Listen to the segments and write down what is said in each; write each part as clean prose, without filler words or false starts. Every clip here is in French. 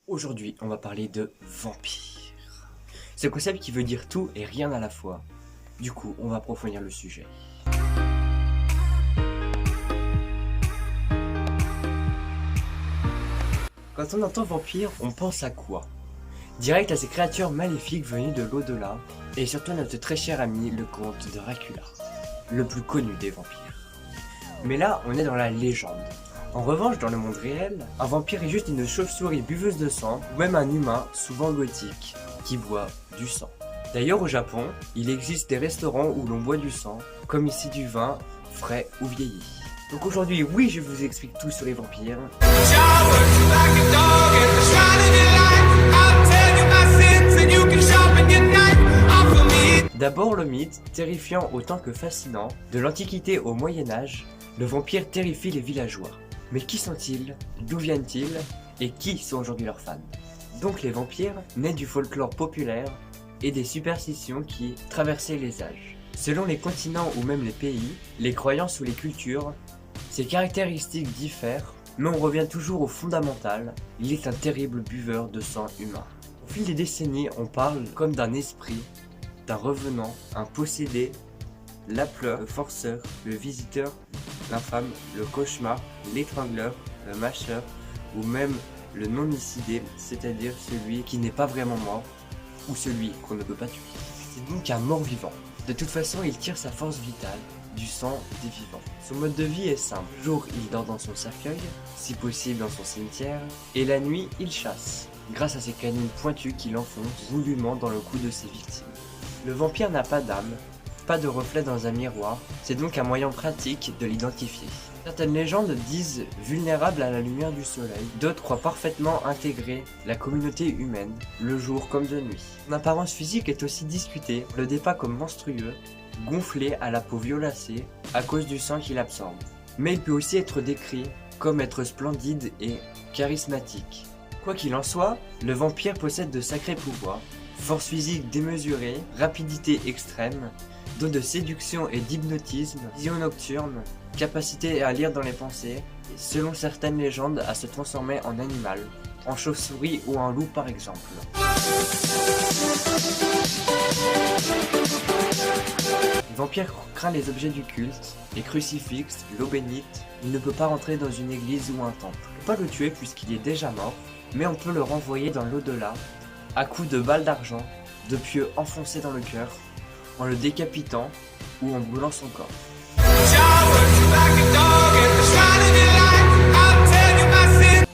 Aujourd'hui, on va parler de vampire. Ce concept qui veut dire tout et rien à la fois. Du coup, on va approfondir le sujet. Quand on entend vampire, on pense à quoi? Direct à ces créatures maléfiques venues de l'au-delà, et surtout à notre très cher ami, le comte Dracula, le plus connu des vampires. Mais là, on est dans la légende. En revanche, dans le monde réel, un vampire est juste une chauve-souris buveuse de sang, ou même un humain, souvent gothique, qui boit du sang. D'ailleurs, au Japon, il existe des restaurants où l'on boit du sang, comme ici du vin, frais ou vieilli. Donc aujourd'hui, oui, je vous explique tout sur les vampires. D'abord le mythe, terrifiant autant que fascinant, de l'Antiquité au Moyen-Âge, le vampire terrifie les villageois. Mais qui sont-ils? D'où viennent-ils? Et qui sont aujourd'hui leurs fans? Donc les vampires, nés du folklore populaire et des superstitions qui traversaient les âges. Selon les continents ou même les pays, les croyances ou les cultures, ces caractéristiques diffèrent, mais on revient toujours au fondamental, il est un terrible buveur de sang humain. Au fil des décennies, on parle comme d'un esprit, d'un revenant, un possédé, l'appeleur, le forceur, le visiteur, l'infâme, le cauchemar, l'étrangleur, le mâcheur, ou même le non-icidé, c'est-à-dire celui qui n'est pas vraiment mort, ou celui qu'on ne peut pas tuer. C'est donc un mort-vivant. De toute façon, il tire sa force vitale du sang des vivants. Son mode de vie est simple. Le jour, il dort dans son cercueil, si possible dans son cimetière, et la nuit, il chasse, grâce à ses canines pointues qu'il enfonce goulûment dans le cou de ses victimes. Le vampire n'a pas d'âme, pas de reflet dans un miroir, c'est donc un moyen pratique de l'identifier. Certaines légendes disent vulnérable à la lumière du soleil, d'autres croient parfaitement intégrer la communauté humaine, le jour comme de nuit. Son apparence physique est aussi discutée, le dépeint comme monstrueux, gonflé à la peau violacée à cause du sang qu'il absorbe. Mais il peut aussi être décrit comme être splendide et charismatique. Quoi qu'il en soit, le vampire possède de sacrés pouvoirs, force physique démesurée, rapidité extrême, don de séduction et d'hypnotisme, vision nocturne, capacité à lire dans les pensées, et selon certaines légendes à se transformer en animal, en chauve-souris ou en loup par exemple. Le vampire craint les objets du culte, les crucifixes, l'eau bénite, il ne peut pas rentrer dans une église ou un temple. On ne peut pas le tuer puisqu'il est déjà mort, mais on peut le renvoyer dans l'au-delà, à coups de balles d'argent, de pieux enfoncés dans le cœur, en le décapitant ou en brûlant son corps.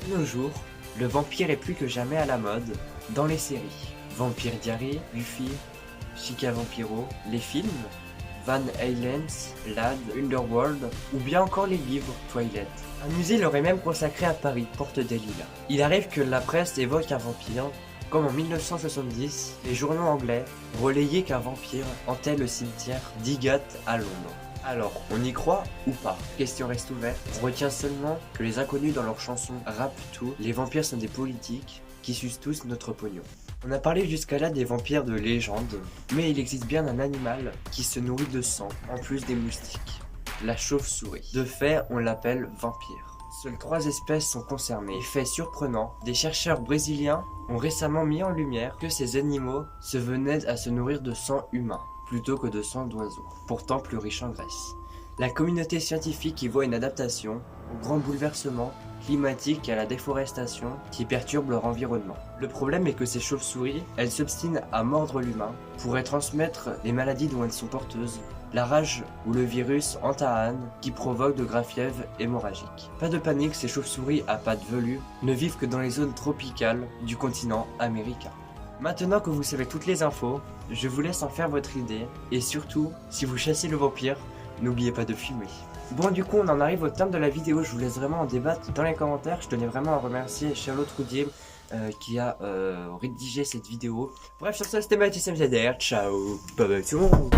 De nos jours, le vampire est plus que jamais à la mode dans les séries. Vampire Diary, Buffy, Chica Vampiro, les films, Van Halen, Lad, Underworld, ou bien encore les livres, Twilight. Un musée l'aurait même consacré à Paris, Porte des Lilas. Il arrive que la presse évoque un vampire, comme en 1970, les journaux anglais relayaient qu'un vampire hantait le cimetière d'Highgate à Londres. Alors, on y croit ou pas? Question reste ouverte. On retient seulement que les inconnus dans leurs chansons rappent tout, les vampires sont des politiques qui sucent tous notre pognon. On a parlé jusqu'à là des vampires de légende, mais il existe bien un animal qui se nourrit de sang, en plus des moustiques. La chauve-souris. De fait, on l'appelle vampire. Seules 3 espèces sont concernées. Et fait surprenant, des chercheurs brésiliens ont récemment mis en lumière que ces animaux se venaient à se nourrir de sang humain, plutôt que de sang d'oiseaux, pourtant plus riche en graisse. La communauté scientifique y voit une adaptation au grand bouleversement climatique et à la déforestation qui perturbe leur environnement. Le problème est que ces chauves-souris, elles s'obstinent à mordre l'humain, pourraient transmettre les maladies dont elles sont porteuses, la rage ou le virus Antahan qui provoque de graves fièvres hémorragiques. Pas de panique, ces chauves-souris à pattes velues ne vivent que dans les zones tropicales du continent américain. Maintenant que vous savez toutes les infos, je vous laisse en faire votre idée, et surtout, si vous chassez le vampire, n'oubliez pas de fumer. Bon, du coup, on en arrive au terme de la vidéo, je vous laisse vraiment en débattre dans les commentaires. Je tenais vraiment à remercier Charlotte Roudier qui a rédigé cette vidéo. Bref, sur ce, c'était Mathis MZR, ciao, bye bye tout le monde.